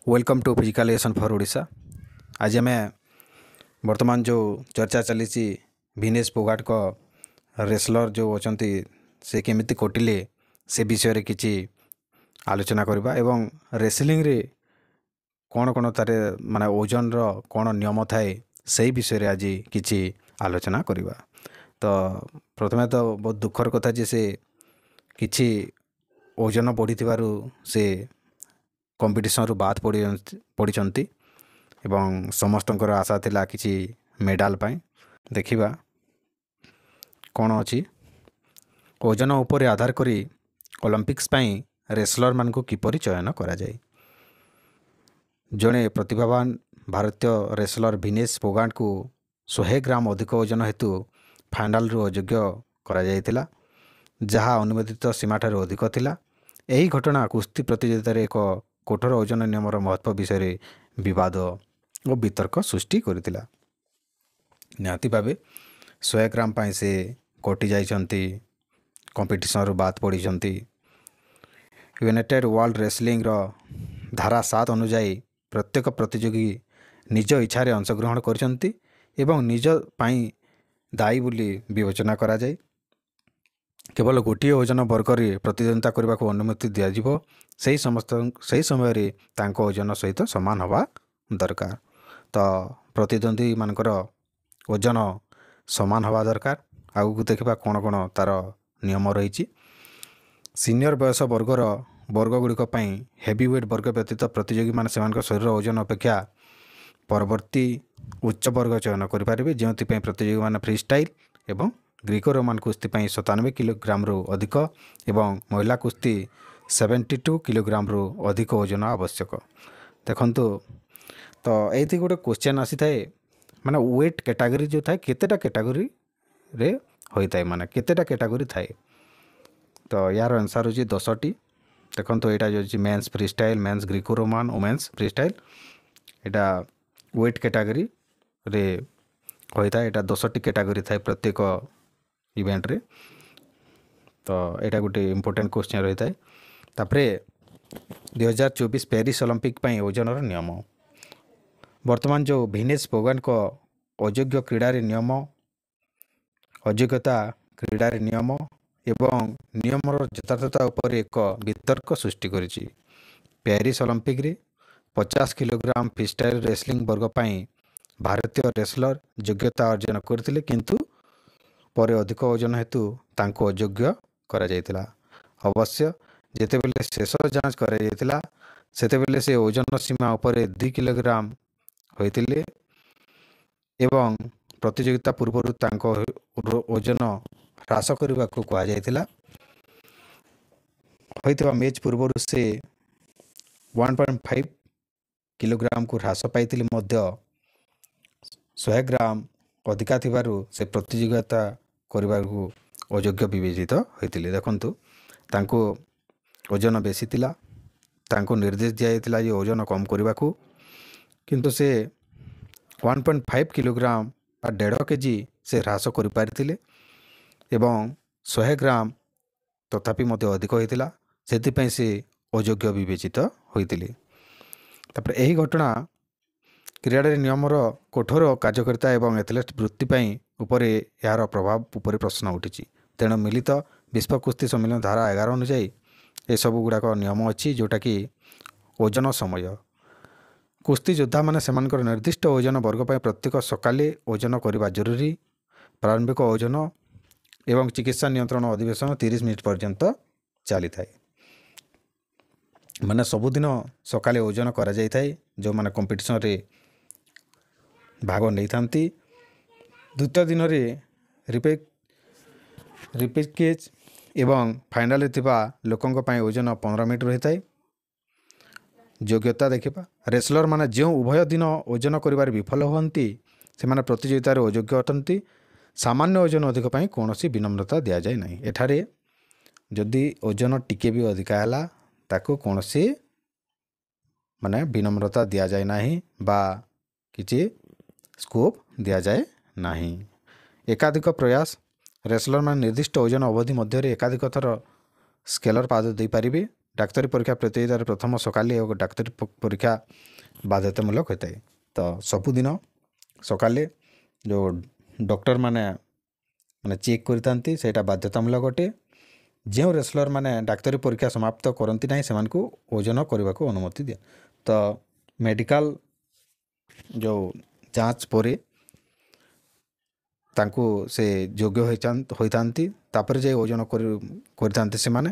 Welcome to physical education for Odisha. आज आम बर्तमान जो चर्चा चली विनेश फोगाट को रेसलर जो अच्छा से केमिति कटिले से विषय रे किछि आलोचना करबा एवं रेसलिंग रे कौन कौन तारे माने ओजन रो कौन नियम थाए से विषय रे आज किछि आलोचना करबा। तो प्रथमे तो बहुत दुखर कथा जे से किछि ओजन बढ़ी से कंपटीशन रु बात पड़ी एवं समस्तंकर आशा थिला किछि मेडाल पाई। देखिबा कौन अछि ओजन उपर आधार करी ओलंपिक्स पाई रेसलर मान को किपरि चयन करा जाए। जड़े प्रतिभावान भारतीय रेसलर विनेश फोगाट को 100 ग्राम अधिक ओजन हेतु फाइनाल रु अयोग्य करा जायतिला, जहा अनुमोदित सीमा ठाରୁ अधिक थिला। एही घटना कुस्ती प्रतियोगिता रे एक कठोर ओजन नियमर महत्व विषय विवाद और वितर्क सृष्टि करथिला। निहाती भावे 100 ग्राम पाई से कटि जाइछंती, कंपटीशन रु बात पड़ीछंती। यूनाइटेड वर्ल्ड रेसलिंग रो धारा 7 अनुଯାयी प्रत्येक प्रतियोगी निज इच्छा रे अंशग्रहण करछंती एवं निज पाई दायी बोली विवेचना करा जाए। केवल गोटे ओजन वर्ग रे प्रतिद्वंदिता करने को अनुमति दिया जिवो। सही समय रे तांको ओजन सहित समान हवा दरकार। तो प्रतिद्वंदी मानकर ओजन समान हवा दरकार। आगु देखा कौन कौन तार नियम रही। सीनियर बयस वर्गर वर्ग गुड़िक हेवीवेट वर्ग व्यतीत प्रतियोगी मान से शरीर ओजन अपेक्षा परवर्ती उच्च वर्ग चयन करेंगे, जो प्रतियोगी मान फ्री स्टाइल एवं ग्रीको रोमान कुस्ती 97 किलोग्राम रु अधिक एवं महिला कुस्ती 72 किलोग्राम रु अधिक ओजन आवश्यक। देखंतु तो ये गोटे क्वेश्चन आसी थाए माने वेट कैटेगरी जो थाए केतेटा कैटेगरी रे होइताए, माने केतेटा कैटेगरी थाए। तो यार आंसर होची 10टी। देखंतु एटा जो men's freestyle, men's Greco Roman, women's freestyle, एटा वेट कैटेगरी रे होइताए। एटा 10टी कैटेगरी थाए प्रत्येक इवेंट रे। तो एटा गोटे इम्पोर्टेंट क्वेश्चन रही थाए। तापरे 2024 पेरिस ओलंपिक पाई ओजन रो नियम। वर्तमान जो विनेश फोगाट को अयोग्य क्रीडा रे नियम, अयोग्यता क्रीडा रे नियम एवं नियम यथार्थता उपर एक वितर्क सृष्टि करिछि। पेरिस ओलंपिक रे 50 किलोग्राम फ्रीस्टाइल रेसलिंग वर्ग पाई भारतीय रेसलर योग्यता अर्जन करथिले, किंतु पर अधिक ओजन हेतु तांको अयोग्य करा जायतिला। अवश्य जेतेबेले शेष जांच करा जायतिला सेतेबेले से ओजन सीमा उपर 2 किलोग्राम होइतिले एवं प्रतियोगिता पूर्व तांको ओजन ह्रास करने को कहा जायतिला। होइतबा मैच पूर्व से 1.5 किलोग्राम को ह्रास पाइतिले मध्य 100 ग्राम अधिका थिबारु से प्रतियोगिता करने को अयोग्य विवेचित होइतिले। देखंतु तांको ओजन बेसी थिला, तांको निर्देश दिया जायतिला जे ओजन कम करने को, किंतु से 1.5 किलोग्राम आ 1.5 केजी से ह्रास कर पारिथिले एवं 100 ग्राम तथापि मध्य अधिक होइतिला, सेतिपई से अयोग्य विवेचित होइतिले। तापर एही घटना क्रीडा नियमर कठोर कार्यकारिता एवं एथलेट वृत्ति उपरे यार प्रभाव उपरे प्रश्न उठी। तेणु मिलित विश्व कुस्ती सम्मेलन धारा 11 अनुଯାयी ये सब गुड़ाक नियम अच्छी, जोटा कि ओजन समय कुस्ती योद्धा माने सेमानकर निर्दिष्ट ओजन वर्ग पर प्रत्येक सकाले ओजन करने जरूरी। प्रारंभिक ओजन एवं चिकित्सा नियंत्रण अधिवेशन 30 मिनिट पर्यंत चली थाए। माने सबुदिन सकाले ओजन करा जाय थाए जो माने कंपटीशन रे भाग नहीं थांती। द्वितीय दिन रे रिपेकेज एवं फाइनल थिबा लोकंक पई ओजन 15 मिनिट रही थाए। योग्यता देखिबा रेसलर माने जो उभय दिन ओजन करिवार विफल होती से माने प्रतियोगिता रे अयोग्य अटंती। सामान्य ओजन अधिक पाई कौनसी विनम्रता दिया जाए नहीं। एठारे जदि ओजन टिके भी अधिका हैला ताको कौनसी माने विनम्रता दिया जाए नहीं बा किछि स्कोप दिया जाए नहीं। एकाधिक प्रयास रेसलर मान निर्दिष्ट ओजन अवधि मध्य एकाधिक थर स्केलर पाद दे पारिबे। ଡାକ୍ତରୀ ପରୀକ୍ଷା ପ୍ରତିଯୋଗିତାରେ ପ୍ରଥମ ସକାଳେ ଓ ଡାକ୍ତରୀ ପରୀକ୍ଷା ବାଧ୍ୟତାମୂଳକ ହୋଇଥାଏ। ତ ସବୁଦିନ ସକାଳେ ଯେଉଁ ଡକ୍ଟରମାନେ ଚେକ୍ କରିଥାନ୍ତି ସେଇଟା ବାଧ୍ୟତାମୂଳକ ଅଟେ। ଯେଉଁ ରେସଲର୍ ମାନେ ଡାକ୍ତରୀ ପରୀକ୍ଷା ସମାପ୍ତ କରନ୍ତି ନାହିଁ ସେମାନଙ୍କୁ ଓଜନ କରିବାକୁ ଅନୁମତି ଦିଏ। ତ ମେଡ଼ିକାଲ ଯେଉଁ ଯାଞ୍ଚ ପରେ ତାଙ୍କୁ ସେ ଯୋଗ୍ୟ ହୋଇଥାନ୍ତି, ତାପରେ ଯାଇ ଓଜନ କରିଥାନ୍ତି ସେମାନେ।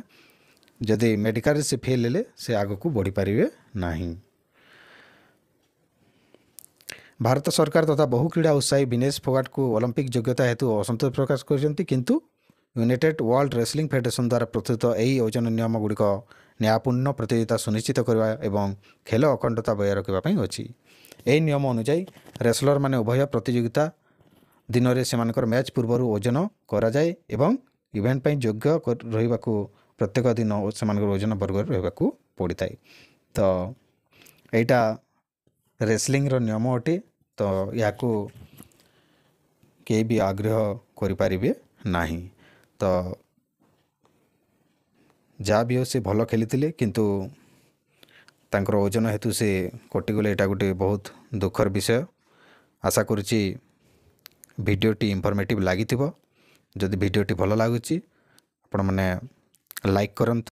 ଯଦି ମେଡ଼ିକାଲରେ ସେ ଫେଲ୍ ହେଲେ ସେ ଆଗକୁ ବଢ଼ିପାରିବେ ନାହିଁ। ଭାରତ ସରକାର ତଥା ବହୁ କ୍ରୀଡ଼ା ଉତ୍ସାହୀ ବିନେଶ ଫୋଗାଟଙ୍କୁ ଅଲିମ୍ପିକ୍ ଯୋଗ୍ୟତା ହେତୁ ଅସନ୍ତୋଷ ପ୍ରକାଶ କରିଛନ୍ତି, କିନ୍ତୁ ୟୁନାଇଟେଡ୍ ୱାର୍ଲଡ ରେସଲିଂ ଫେଡେରେସନ୍ ଦ୍ୱାରା ପ୍ରସ୍ତୁତ ଏହି ଓଜନ ନିୟମଗୁଡ଼ିକ ନ୍ୟାୟପୂର୍ଣ୍ଣ ପ୍ରତିଯୋଗିତା ସୁନିଶ୍ଚିତ କରିବା ଏବଂ ଖେଳ ଅଖଣ୍ଡତା ବଜାୟ ରଖିବା ପାଇଁ ଅଛି। ଏହି ନିୟମ ଅନୁଯାୟୀ ରେସଲର୍ ମାନେ ଉଭୟ ପ୍ରତିଯୋଗିତା ଦିନରେ ସେମାନଙ୍କର ମ୍ୟାଚ୍ ପୂର୍ବରୁ ଓଜନ କରାଯାଏ ଏବଂ ଇଭେଣ୍ଟ ପାଇଁ ଯୋଗ୍ୟ ରହିବାକୁ ପ୍ରତ୍ୟେକ ଦିନ ସେମାନଙ୍କର ଓଜନ ବର୍ଗରେ ରହିବାକୁ ପଡ଼ିଥାଏ। ତ ଏଇଟା ରେସଲିଂର ନିୟମ ଅଟେ। ତ ଏହାକୁ କେହି ବି ଆଗ୍ରହ କରିପାରିବେ ନାହିଁ। ତ ଯାହା ବି ହେଉ ସେ ଭଲ ଖେଳିଥିଲେ, କିନ୍ତୁ ତାଙ୍କର ଓଜନ ହେତୁ ସେ କଟିଗଲେ। ଏଇଟା ଗୋଟେ ବହୁତ ଦୁଃଖର ବିଷୟ। ଆଶା କରୁଛି ଭିଡ଼ିଓଟି ଇନଫର୍ମେଟିଭ୍ ଲାଗିଥିବ। ଯଦି ଭିଡ଼ିଓଟି ଭଲ ଲାଗୁଛି ଆପଣମାନେ ଲାଇକ୍ କରନ୍ତୁ।